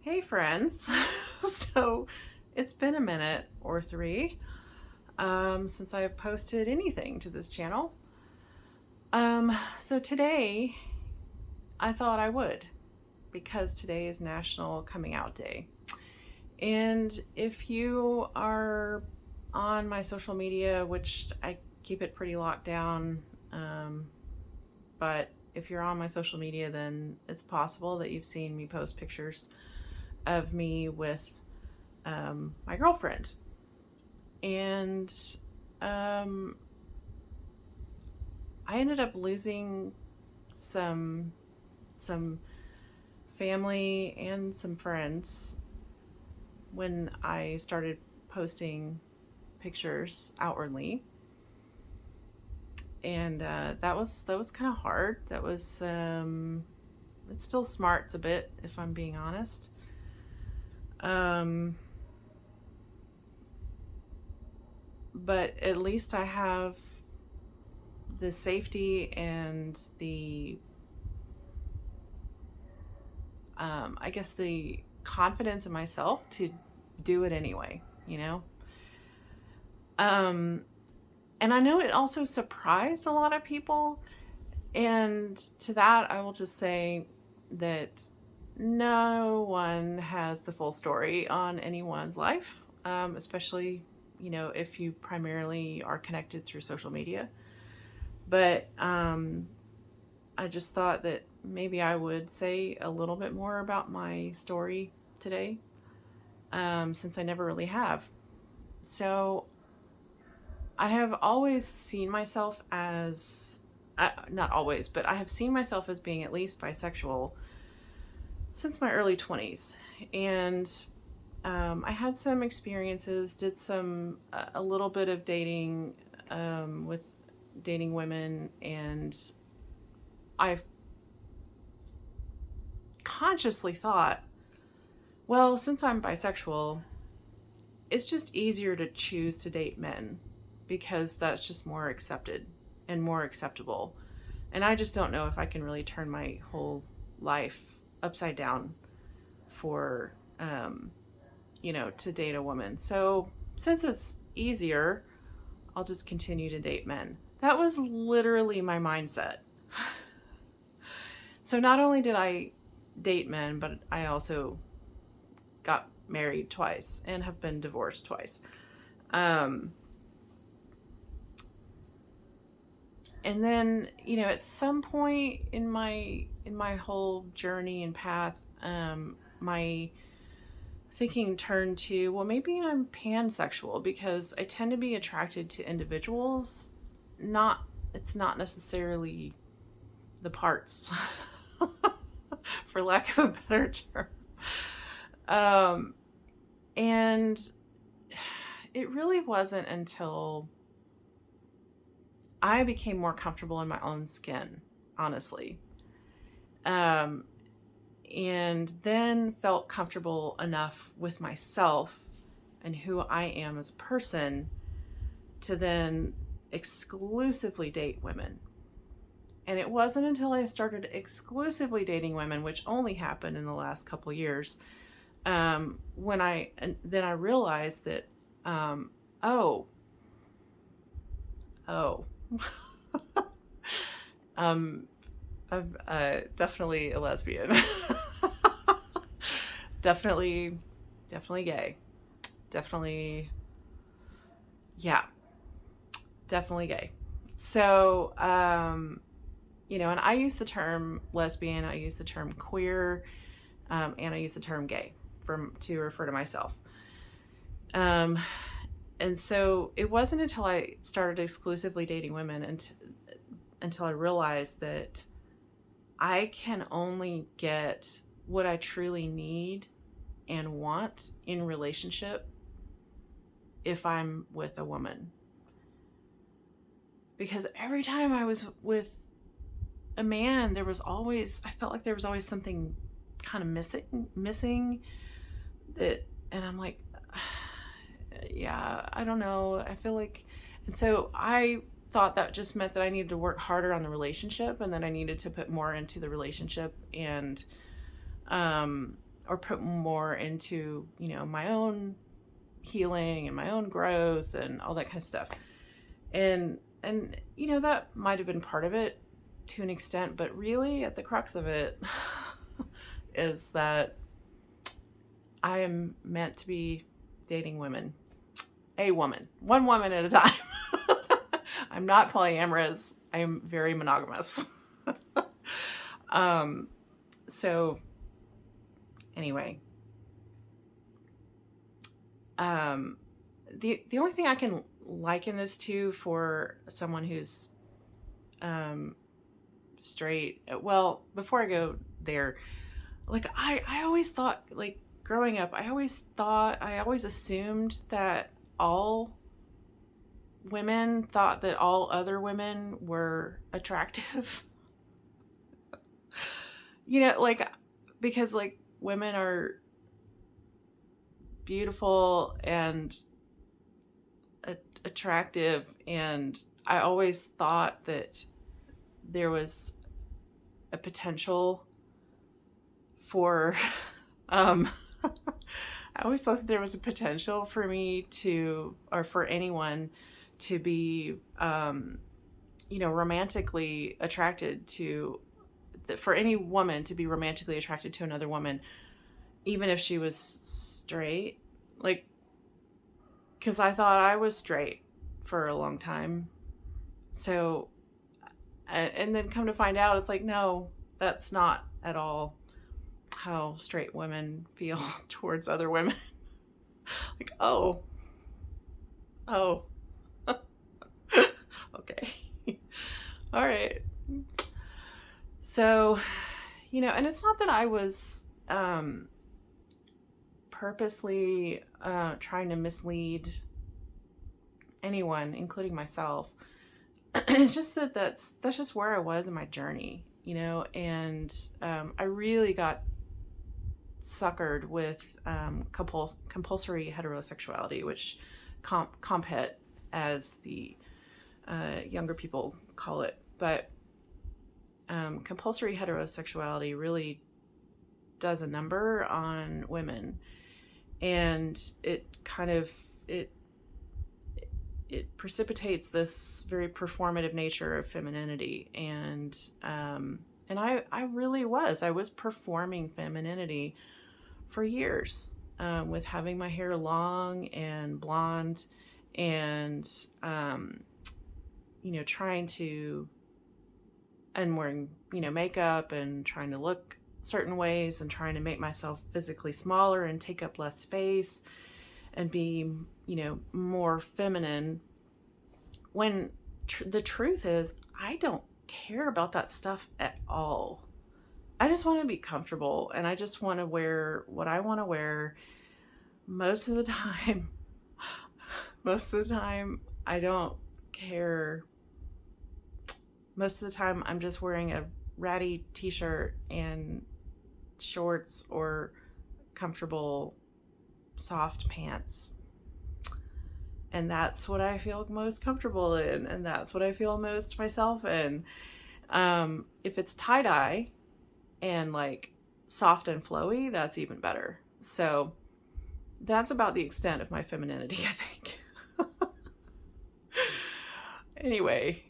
Hey friends. So it's been a minute or three since I have posted anything to this channel. So today I thought I would, because today is National Coming Out Day. And if you are on my social media, which I keep it pretty locked down, but if you're on my social media, then it's possible that you've seen me post pictures of me with my girlfriend. And I ended up losing some family and some friends when I started posting pictures outwardly. And that was kind of hard. That was it still smarts a bit, if I'm being honest. But at least I have the safety and the I guess the confidence in myself to do it anyway, you know? And I know it also surprised a lot of people. And to that, I will just say that no one has the full story on anyone's life, especially, if you primarily are connected through social media. But I just thought that maybe I would say a little bit more about my story today, since I never really have. So I have always seen myself as, not always, but I have seen myself as being at least bisexual since my early 20s. And I had some experiences, did a little bit of dating with dating women, and I've consciously thought, well, since I'm bisexual, it's just easier to choose to date men because that's just more accepted and more acceptable. And I just don't know if I can really turn my whole life upside down for, to date a woman. So since it's easier, I'll just continue to date men. That was literally my mindset. So not only did I date men, but I also got married twice and have been divorced twice. And then, at some point in my whole journey and path, my thinking turned to, well, maybe I'm pansexual, because I tend to be attracted to individuals. It's not necessarily the parts, for lack of a better term. And it really wasn't until I became more comfortable in my own skin, honestly. And then felt comfortable enough with myself and who I am as a person to then exclusively date women. And it wasn't until I started exclusively dating women, which only happened in the last couple of years, then I realized that, I'm definitely a lesbian. definitely gay. Definitely gay. So, and I use the term lesbian, I use the term queer, and I use the term gay to refer to myself. And so it wasn't until I started exclusively dating women until I realized that I can only get what I truly need and want in relationship if I'm with a woman. Because every time I was with a man, I felt like there was always something kind of missing that, and I'm like, yeah, I don't know. I feel like, and so I thought that just meant that I needed to work harder on the relationship, and then I needed to put more into the relationship. And or put more into, you know, my own healing and my own growth and all that kind of stuff. And you know, that might have been part of it to an extent, but really at the crux of it is that I am meant to be dating women. A woman. One woman at a time. I'm not polyamorous. I am very monogamous. So anyway, the only thing I can liken this to for someone who's straight, well, before I go there, like I always thought, like growing up, I always assumed that all women thought that all other women were attractive. You know, like, because like women are beautiful and attractive, and I always thought that there was a potential for I always thought that there was a potential for me to, or for anyone to be you know, romantically attracted to, for any woman to be romantically attracted to another woman, even if she was straight. Like, because I thought I was straight for a long time. So, and then come to find out, it's like, no, that's not at all how straight women feel towards other women. Like, oh, okay. All right. So, you know, and it's not that I was purposely trying to mislead anyone, including myself. It's just that that's just where I was in my journey, you know, and I really got suckered with compulsory heterosexuality, which comphet, as the younger people call it. But compulsory heterosexuality really does a number on women, and it kind of it precipitates this very performative nature of femininity, and I really was performing femininity for years, with having my hair long and blonde, and you know, trying to, and wearing, you know, makeup and trying to look certain ways and trying to make myself physically smaller and take up less space and be, you know, more feminine, when the truth is I don't care about that stuff at all. I just want to be comfortable, and I just want to wear what I want to wear most of the time. Most of the time I don't care. Most of the time I'm just wearing a ratty t-shirt and shorts or comfortable soft pants. And that's what I feel most comfortable in, and that's what I feel most myself in. If it's tie-dye and like soft and flowy, that's even better. So that's about the extent of my femininity, I think. Anyway,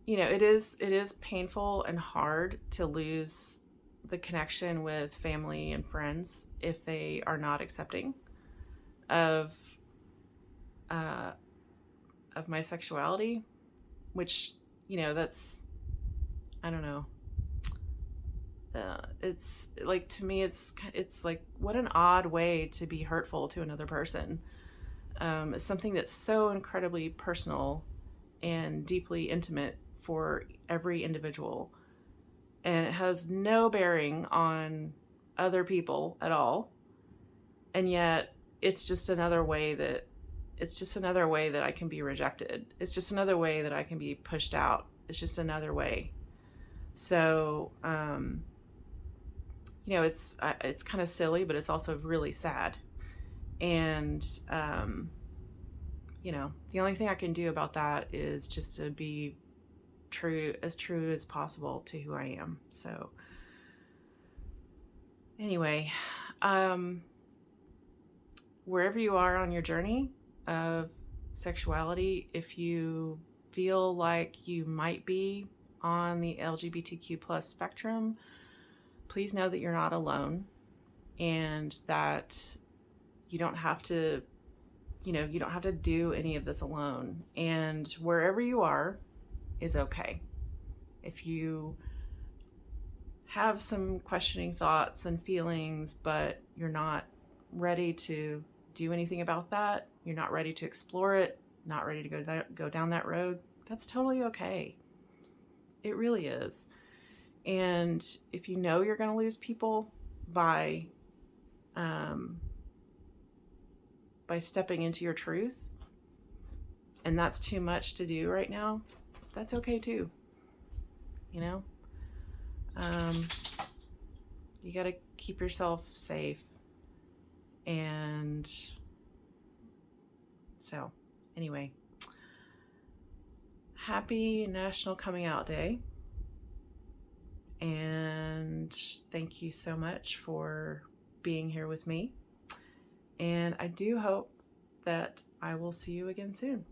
you know, it is painful and hard to lose the connection with family and friends if they are not accepting of my sexuality, which, you know, that's, I don't know. It's like, to me, it's like, what an odd way to be hurtful to another person. It's something that's so incredibly personal and deeply intimate for every individual, and it has no bearing on other people at all. And yet it's just another way that I can be rejected. It's just another way that I can be pushed out. It's just another way. So, you know, it's kind of silly, but it's also really sad. And, you know, the only thing I can do about that is just to be true as possible to who I am. So, Anyway, wherever you are on your journey of sexuality, if you feel like you might be on the LGBTQ plus spectrum, please know that you're not alone, and that you don't have to, you don't have to do any of this alone. And wherever you are is okay. If you have some questioning thoughts and feelings, but you're not ready to do anything about that, you're not ready to explore it, not ready to go down that road, that's totally okay. It really is. And if you know you're going to lose people by stepping into your truth, and that's too much to do right now, that's okay too. You know, you got to keep yourself safe. And so, anyway, happy National Coming Out Day. And thank you so much for being here with me. And I do hope that I will see you again soon.